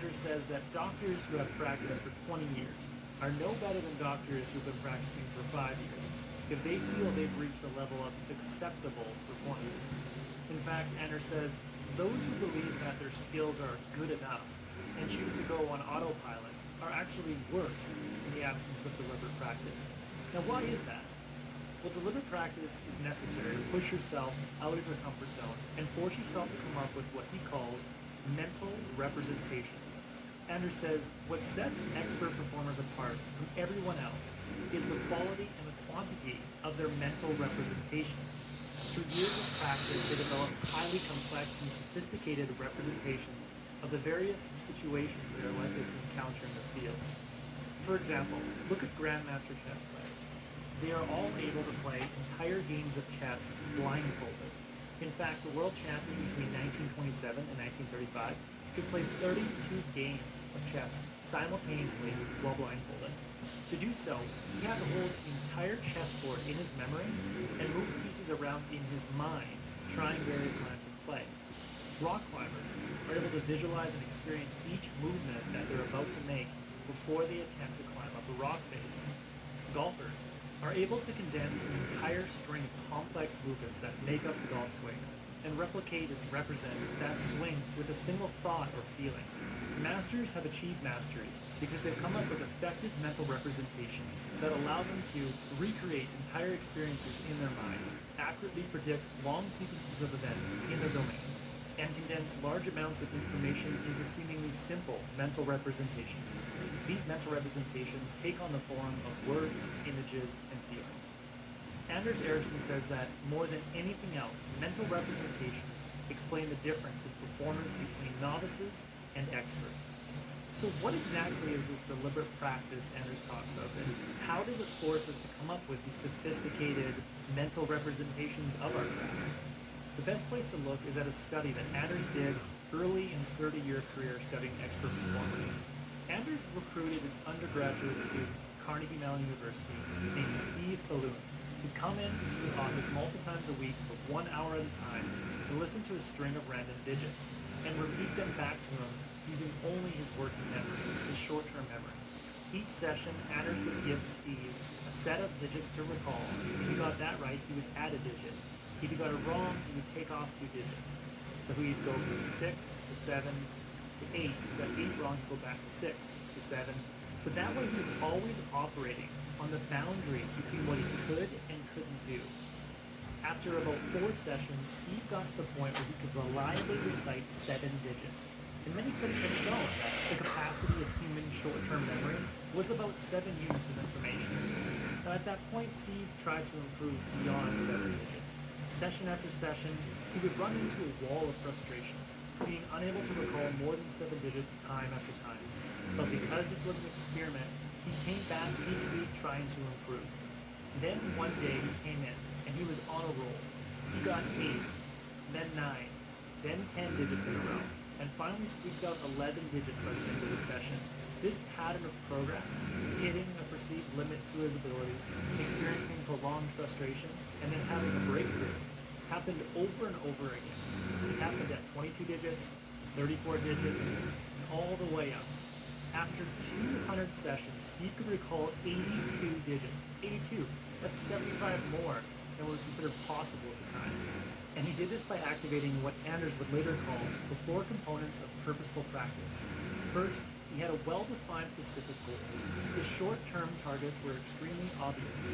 Anders says that doctors who have practiced for 20 years are no better than doctors who've been practicing for 5 years if they feel they've reached a level of acceptable performance. In fact, Anders says those who believe that their skills are good enough and choose to go on autopilot are actually worse in the absence of deliberate practice. Now, why is that? Well, deliberate practice is necessary to push yourself out of your comfort zone and force yourself to come up with what he calls mental representations. Anders says what sets expert performers apart from everyone else is the quality and the quantity of their mental representations. Through years of practice, they develop highly complex and sophisticated representations of the various situations they are likely to encounter in their fields. For example, look at grandmaster chess players. They are all able to play entire games of chess blindfolded. In fact, the world champion between 1927 and 1935 could play 32 games of chess simultaneously while blindfolded. To do so, he had to hold the entire chessboard in his memory and move pieces around in his mind, trying various lines of play. Rock climbers are able to visualize and experience each movement that they're about to make before they attempt to climb up a rock face. Golfers are able to condense an entire string of complex movements that make up the golf swing and replicate and represent that swing with a single thought or feeling. Masters have achieved mastery because they've come up with effective mental representations that allow them to recreate entire experiences in their mind, accurately predict long sequences of events in their domain, and condense large amounts of information into seemingly simple mental representations. These mental representations take on the form of words, images, and feelings. Anders Ericsson says that, more than anything else, mental representations explain the difference in performance between novices and experts. So what exactly is this deliberate practice Anders talks of, and how does it force us to come up with these sophisticated mental representations of our craft? The best place to look is at a study that Anders did early in his 30-year career studying expert performers. Anders recruited an undergraduate student at Carnegie Mellon University named Steve Falloon to come into his office multiple times a week for 1 hour at a time to listen to a string of random digits and repeat them back to him using only his working memory, his short-term memory. Each session, Anders would give Steve a set of digits to recall. If he got that right, he would add a digit. If he got it wrong, he would take off 2 digits. So he'd go from 6 to 7 to 8. If he got 8 wrong, he'd go back to 6 to 7. So that way he was always operating on the boundary between what he could and couldn't do. After about 4 sessions, Steve got to the point where he could reliably recite 7 digits. And many studies have shown that the capacity of human short-term memory was about 7 units of information. Now at that point, Steve tried to improve beyond 7 digits. Session after session, he would run into a wall of frustration, being unable to recall more than 7 digits time after time. But because this was an experiment, he came back each week trying to improve. Then one day he came in, and he was on a roll. He got 8, then 9, then 10 digits in a row, and finally squeaked out 11 digits by the end of the session. This pattern of progress, hitting a perceived limit to his abilities, experiencing prolonged frustration, and then having a breakthrough, happened over and over again. It happened at 22 digits, 34 digits, and all the way up. After 200 sessions, Steve could recall 82 digits. 82. That's 75 more than was considered possible at the time. And he did this by activating what Anders would later call the 4 components of purposeful practice. First, he had a well-defined specific goal. His short-term targets were extremely obvious.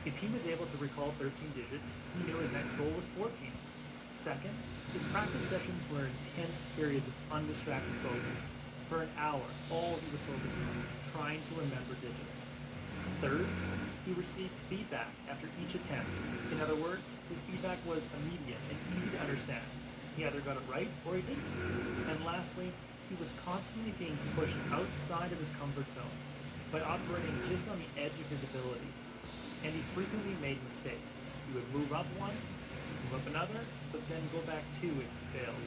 If he was able to recall 13 digits, he knew his next goal was 14. Second, his practice sessions were intense periods of undistracted focus. For an hour, all he would focus on was trying to remember digits. Third, he received feedback after each attempt. In other words, his feedback was immediate and easy to understand. He either got it right or he didn't. And lastly, he was constantly being pushed outside of his comfort zone by operating just on the edge of his abilities. And he frequently made mistakes. He would move up one, move up another, but then go back 2 if he failed.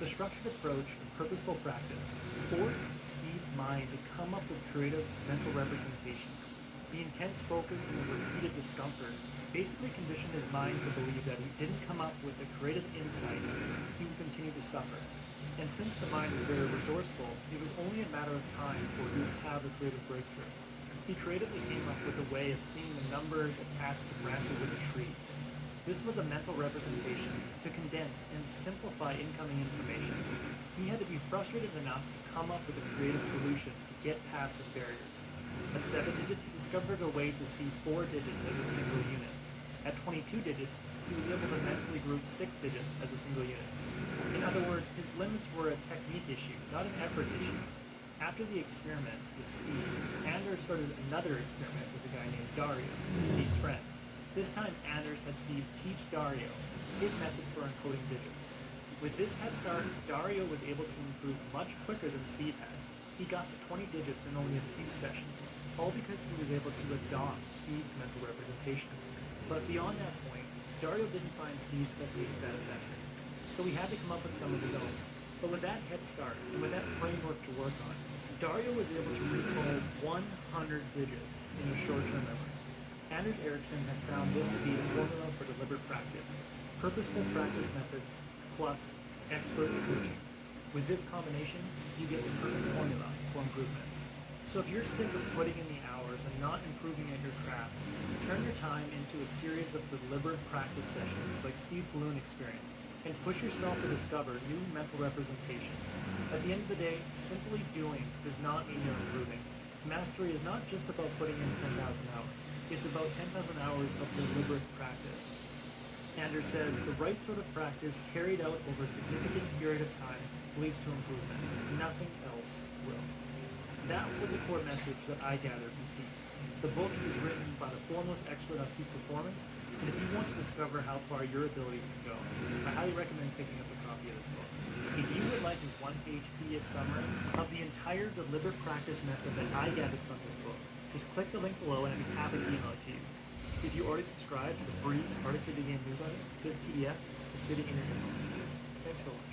The structured approach and purposeful practice forced Steve's mind to come up with creative mental representations. The intense focus and the repeated discomfort basically conditioned his mind to believe that if he didn't come up with a creative insight, he would continue to suffer. And since the mind is very resourceful, it was only a matter of time for he would have a creative breakthrough. He creatively came up with a way of seeing the numbers attached to branches of a tree. This was a mental representation to condense and simplify incoming information. He had to be frustrated enough to come up with a creative solution to get past his barriers. At 7 digits, he discovered a way to see 4 digits as a single unit. At 22 digits, he was able to mentally group 6 digits as a single unit. In other words, his limits were a technique issue, not an effort issue. After the experiment with Steve, Anders started another experiment with a guy named Dario, Steve's friend. This time, Anders had Steve teach Dario his method for encoding digits. With this head start, Dario was able to improve much quicker than Steve had. He got to 20 digits in only a few sessions, all because he was able to adopt Steve's mental representations. But beyond that point, Dario didn't find Steve's technique that effective, so he had to come up with some of his own. But with that head start, and with that framework to work on, Dario was able to recall 100 digits in a short-term memory. Anders Ericsson has found this to be the formula for deliberate practice, purposeful practice methods, plus expert coaching. With this combination, you get the perfect formula for improvement. So if you're sick of putting in the hours and not improving at your craft, turn your time into a series of deliberate practice sessions like Steve Falloon experienced, and push yourself to discover new mental representations. At the end of the day, simply doing does not mean you're improving. Mastery is not just about putting in 10,000 hours. It's about 10,000 hours of deliberate practice. Anders says the right sort of practice carried out over a significant period of time leads to improvement. Nothing else will. That was a core message that I gathered from Pete. The book is written by the foremost expert on peak performance, and if you want to discover how far your abilities can go, I highly recommend picking up a copy of this book. If you would like a one-page PDF summary of the entire deliberate practice method that I gathered from this book, just click the link below and I'd be happy to email it to you. If you already subscribed to the free Productivity Game newsletter, this PDF is sitting in your inbox. Thanks for watching.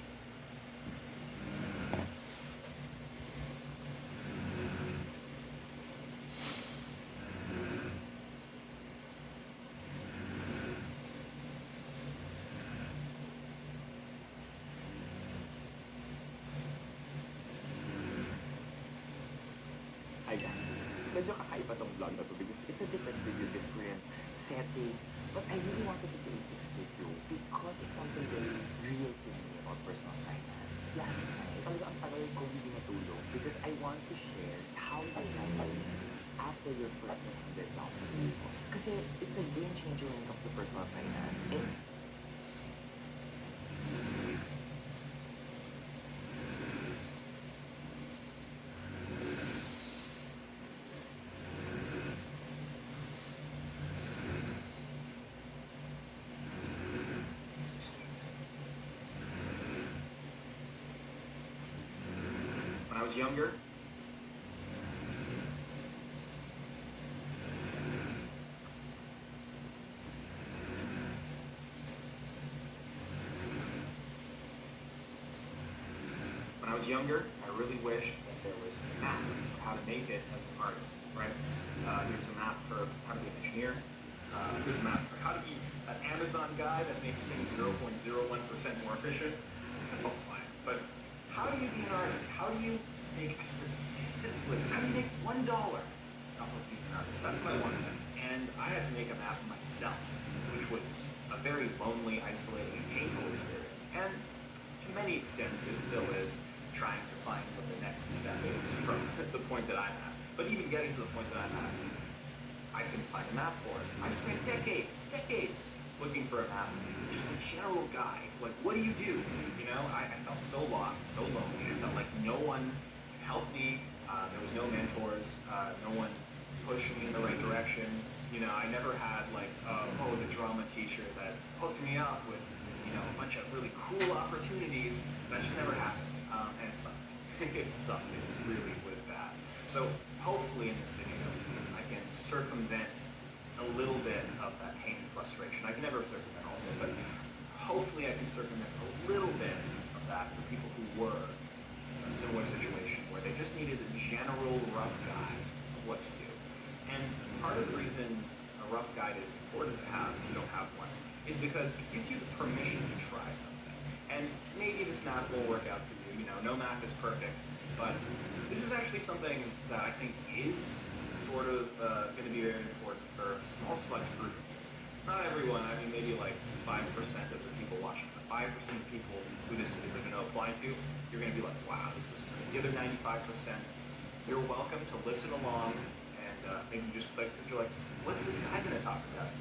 Ayan. Medyo kakaiba tong vlog na to because it's a different video, different setting. But I really wanted to create this video because it's something very real to me about personal finance. Last night, talaga ang tagal ko hindi natulog because I want to share how you handle after your first 100,000 pesos. Kasi it's a game changer when it comes to personal finance. And when I was younger, I really wished that there was a map for how to make it as an artist, right? There's a map for how to be an engineer. There's a map for how to be an Amazon guy that makes things 0.01% more efficient. That's all fine. But how do you be an artist? How do you make a subsistence living? How do you make $1 off of being an artist? That's what I wanted. And I had to make a map myself, which was a very lonely, isolating, and painful experience. And to many extents, it still is trying to find what the next step is from the point that I'm at. But even getting to the point that I'm at, I couldn't find a map for it. I spent decades looking for a map, just a general guide. Like, what do you do? You know, I felt so lost, so lonely. I felt like no one could help me. There was no mentors, no one pushing me in the right direction. You know, I never had like, the drama teacher that hooked me up with, you know, a bunch of really cool opportunities. That just never happened. And it sucked. It sucked. It really was bad. So hopefully in this video, I can circumvent a little bit of that pain and frustration. I can never circumvent all of it, but hopefully I can circumvent a little bit of that for people who were in a similar situation where they just needed a general rough guide of what to do. And part of the reason a rough guide is important to have if you don't have one is because it gives you the permission to try something. And maybe this map won't work out for you. No math is perfect, but this is actually something that I think is sort of going to be very important for a small select group. Not everyone, I mean maybe like 5% of the people watching. The 5% of people who this is going to apply to, you're going to be like, wow, this was great. The other 95%, you're welcome to listen along and maybe just click because you're like, what's this guy going to talk about?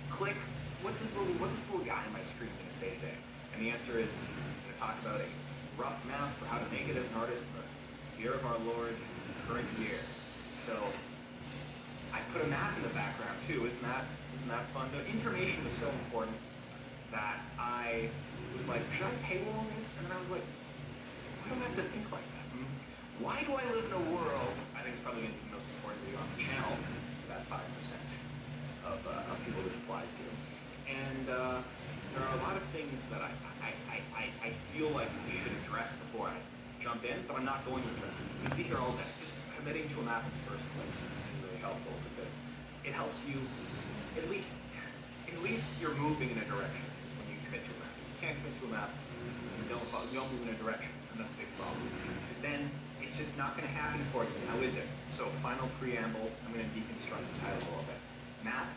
Click, what's this little guy on my screen going to say today? And the answer is, I'm going to talk about a rough map for how to make it as an artist in the year of our Lord, current year. So I put a map in the background too. Isn't that fun? The information was so important that I was like, should I paywall this? And then I was like, why do I have to think like that? Why do I live in a world? I think it's probably going to be the most important video on the channel for that 5% of people this applies to. And there are a lot of things that I feel like we should address before I jump in, but I'm not going to address it. It's going to be here all day. Just committing to a map in the first place is really helpful because it helps you, at least you're moving in a direction when you commit to a map. If you can't commit to a map, you don't move in a direction, and that's a big problem. Because then it's just not going to happen for you. How is it? So final preamble, I'm going to deconstruct the title a little bit. Map,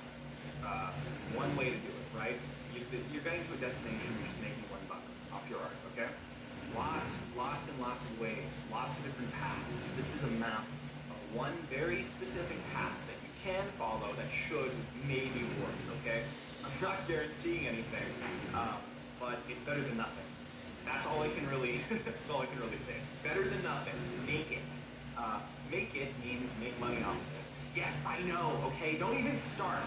one way to do it, right? You're getting to a destination which is making $1 off your art, okay? Lots and lots of ways, lots of different paths. This is a map of one very specific path that you can follow that should maybe work, okay? I'm not guaranteeing anything, but it's better than nothing. That's all I can really, say. It's better than nothing. Make it. Make it means make money off of it. Yes, I know, okay? Don't even start.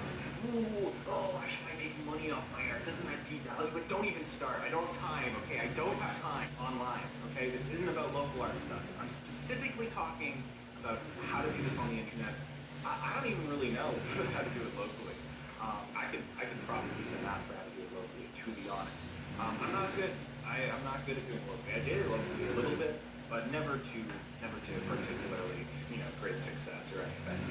Ooh, oh, why should I make money off my art? Doesn't that devalue? But don't even start. I don't have time, okay? I don't have time online, okay? This isn't about local art stuff. I'm specifically talking about how to do this on the internet. I don't even really know how to do it locally. I could probably use a map for how to do it locally, to be honest. I'm not good. I'm not good at doing it locally. I did it locally a little bit, but never to particularly, great success or anything.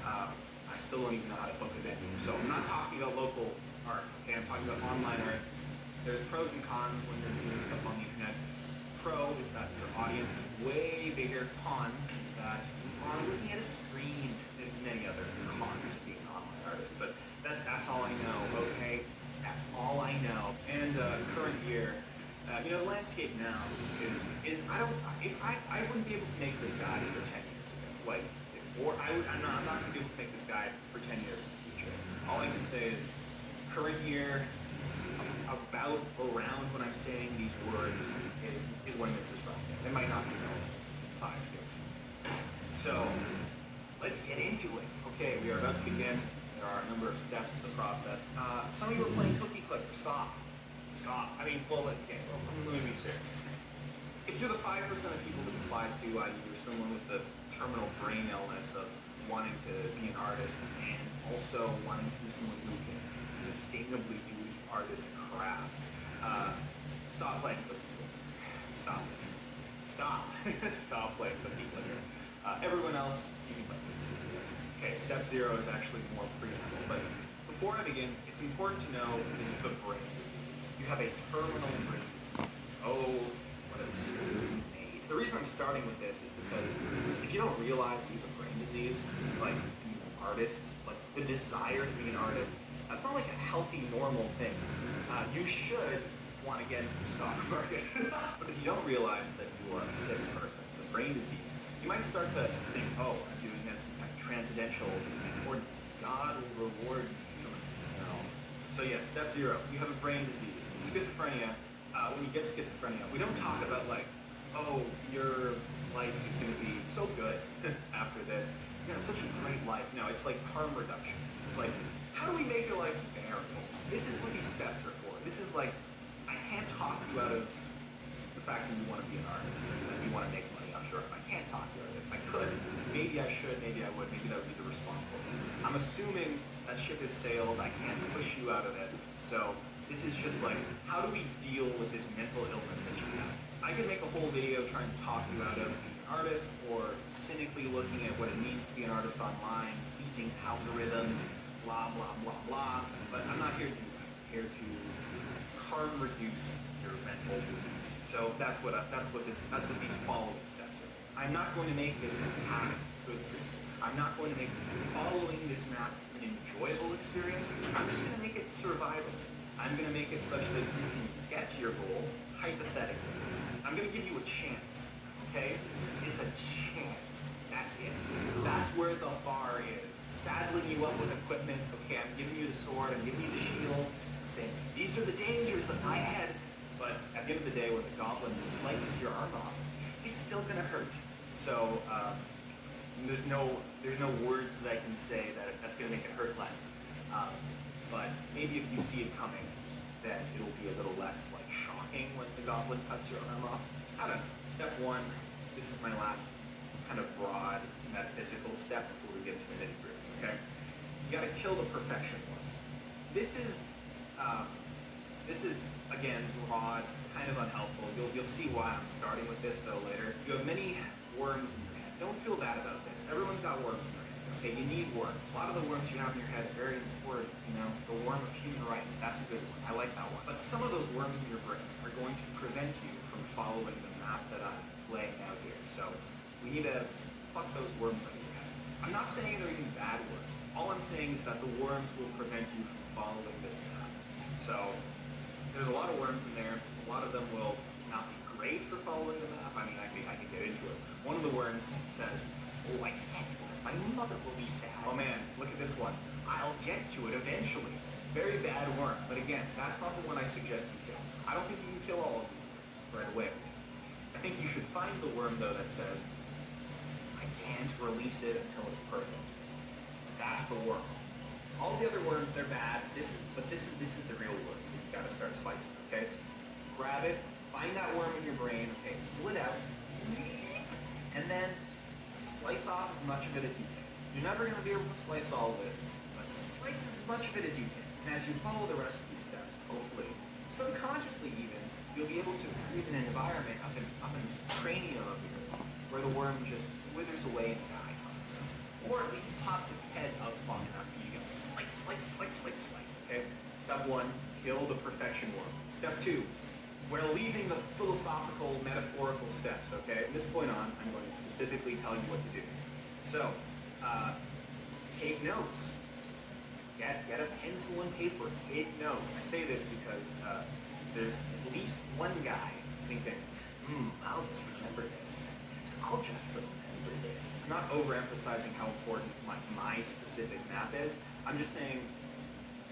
I still don't even know how to book a venue. So I'm not talking about local art, okay? I'm talking about online art. There's pros and cons when you're doing stuff on the internet. Pro is that your audience is way bigger. Con is that you are looking at a screen. There's many other cons of being an online artist, but that's all I know, okay? That's all I know. And current year, the landscape now is I wouldn't be able to make this guide for 10 years ago. I'm not going to be able to make this guide for 10 years in the future. All I can say is current year, about around when I'm saying these words is when this is relevant. It might not be relevant in 5 years. So let's get into it. Okay, we are about to begin. There are a number of steps to the process. Some of you are playing cookie clicker. Stop. I mean, let me be clear. If you're the 5% of people this applies to, you're someone with the terminal brain illness of wanting to be an artist and also wanting to be someone who can sustainably do the artist craft, stop playing cookie clicker. Stop it. Stop. Stop playing cookie clicker. Everyone else, you can play cookie clicker. Okay, step 0 is actually more preamble, but before I begin, it's important to know that you have a brain disease. You have a terminal brain disease. Oh, what a mistake made. The reason I'm starting with this is because if you don't realize that you have a brain disease, like being an artist, like the desire to be an artist, that's not like a healthy, normal thing. You should want to get into the stock market. But if you don't realize that you are a sick person with a brain disease, you might start to think, oh, I'm doing this in kind of transcendental importance. God will reward me for it. So yeah, step 0, you have a brain disease. Schizophrenia, when you get schizophrenia, we don't talk about like, oh, your life is going to be so good after this. You have such a great life. No, it's like harm reduction. It's like, how do we make your life bearable? This is what these steps are for. This is like, I can't talk you out of the fact that you want to be an artist and that you want to make money off your art. I can't talk you out of it. If I could, maybe I should, maybe I would, maybe that would be the responsible thing. I'm assuming that ship has sailed. I can't push you out of it. So this is just like, how do we deal with this mental illness that you have? I could make a whole video trying to talk you out of being an artist or cynically looking at what it means to be an artist online, pleasing algorithms, blah, blah, blah, blah. But I'm not here to do that. I'm here to harm reduce your mental disease. So that's what these following steps are. I'm not going to make this map good for you. I'm not going to make following this map an enjoyable experience. I'm just going to make it survivable. I'm going to make it such that you can get to your goal hypothetically. I'm going to give you a chance. Okay? It's a chance. That's it. That's where the bar is. Saddling you up with equipment. Okay, I'm giving you the sword. I'm giving you the shield. I'm saying these are the dangers that lie ahead. But at the end of the day, when the goblin slices your arm off, it's still gonna hurt. So there's no words that I can say that's gonna make it hurt less. But maybe if you see it coming, then it'll be a little less like shocking when the goblin cuts your arm off. I don't know. Step one. This is my last kind of broad metaphysical step before we get into the nitty-gritty. Okay. You got to kill the perfection one. This is again broad, kind of unhelpful. You'll see why I'm starting with this though later. You have many worms in your head. Don't feel bad about this. Everyone's got worms in their head. Okay, you need worms. A lot of the worms you have in your head are very important. You know, the worm of human rights. That's a good one. I like that one. But some of those worms in your brain are going to prevent you from following the map that I'm laying out here. So we need to fuck those worms out of your head. I'm not saying they're even bad worms. All I'm saying is that the worms will prevent you from following this map. So there's a lot of worms in there. A lot of them will not be great for following the map. I mean, I can get into it. One of the worms says, "Oh, I can't do this. My mother will be sad." Oh man, look at this one. "I'll get to it eventually." Very bad worm. But again, that's not the one I suggest you kill. I don't think you can kill all of these worms right away with this. I think you should find the worm though that says, "I can't release it until it's perfect." That's the worm. All the other worms, they're bad. This is the real worm. You gotta start slicing, okay? Grab it, find that worm in your brain, okay, pull it out, and then slice off as much of it as you can. You're never gonna be able to slice all of it, but slice as much of it as you can. And as you follow the rest of these steps, hopefully, subconsciously even, you'll be able to create an environment up in this cranium of yours where the worm just withers away and dies on its own. Or at least pops its head up long enough for you to go slice, slice, slice, slice, slice, okay? Step one, kill the perfection worm. Step two, we're leaving the philosophical, metaphorical steps, okay? From this point on, I'm going to specifically tell you what to do. So, take notes. Get a pencil and paper. Take notes. I say this because there's at least one guy thinking, I'll just remember this. I'll just remember this. I'm not overemphasizing how important my specific map is. I'm just saying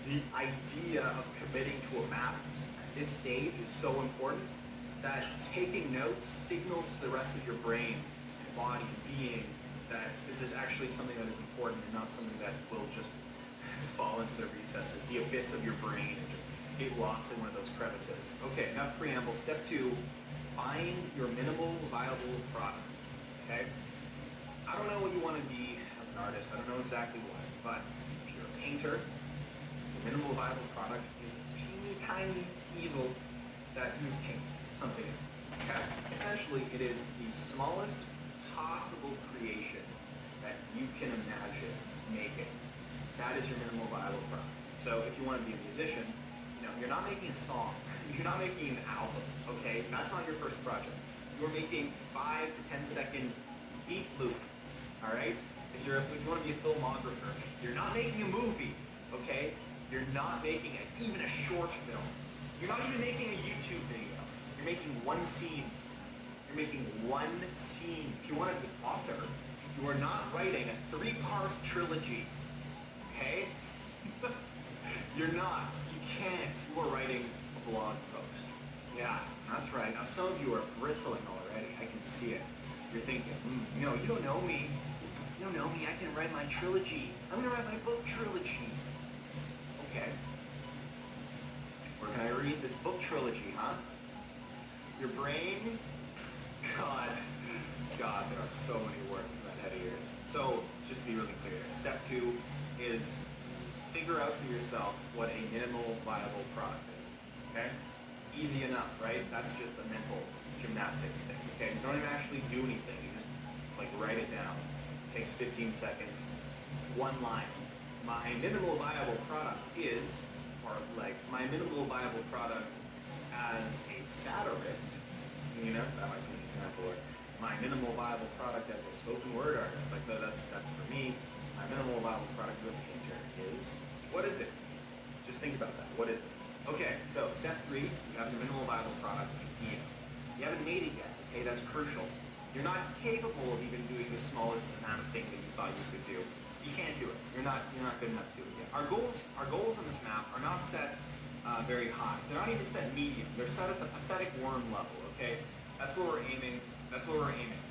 the idea of committing to a map at this stage is so important that taking notes signals to the rest of your brain and body and being that this is actually something that is important and not something that will just fall into the recesses, the abyss of your brain, and just get lost in one of those crevices. Okay, enough preamble. Step two, find your minimal viable product. Okay? I don't know what you want to be as an artist. I don't know exactly what, but if you're a painter, your minimal viable product is a teeny tiny easel that you paint something in. Okay? Essentially, it is the smallest possible creation that you can imagine making. That is your minimal viable product. So if you want to be a musician, you're not making a song. You're not making an album, okay? That's not your first project. You're making 5 to 10 second beat loop, all right? If you want to be a filmographer, you're not making a movie, okay? You're not making even a short film. You're not even making a YouTube video. You're making one scene. You're making one scene. If you want to be an author, you are not writing a 3-part trilogy, okay? You're not. You can't. You are writing a blog post. Yeah, that's right. Now some of you are bristling already. I can see it. You're thinking, you don't know me. You don't know me. I can write my trilogy. I'm going to write my book trilogy. Okay. Where can I read this book trilogy, huh? Your brain? God, there are so many words in that head of yours. So, just to be really clear, step two is figure out for yourself what a minimal viable product is, okay? Easy enough, right? That's just a mental gymnastics thing, okay? You don't even actually do anything. You just, write it down. It takes 15 seconds. One line. My minimal viable product is, my minimal viable product as a satirist, you know, that might be an example, or my minimal viable product as a spoken word artist, like that's for me. My minimal viable product as a painter is, what is it? Just think about that. What is it? Okay, so step 3, you have your minimal viable product idea. You haven't made it yet, okay? That's crucial. You're not capable of even doing the smallest amount of thing that you thought you could do. You can't do it. You're not good enough to do it yet. Our goals on this map are not set very high. They're not even set medium. They're set at the pathetic worm level, okay? That's where we're aiming. That's where we're aiming.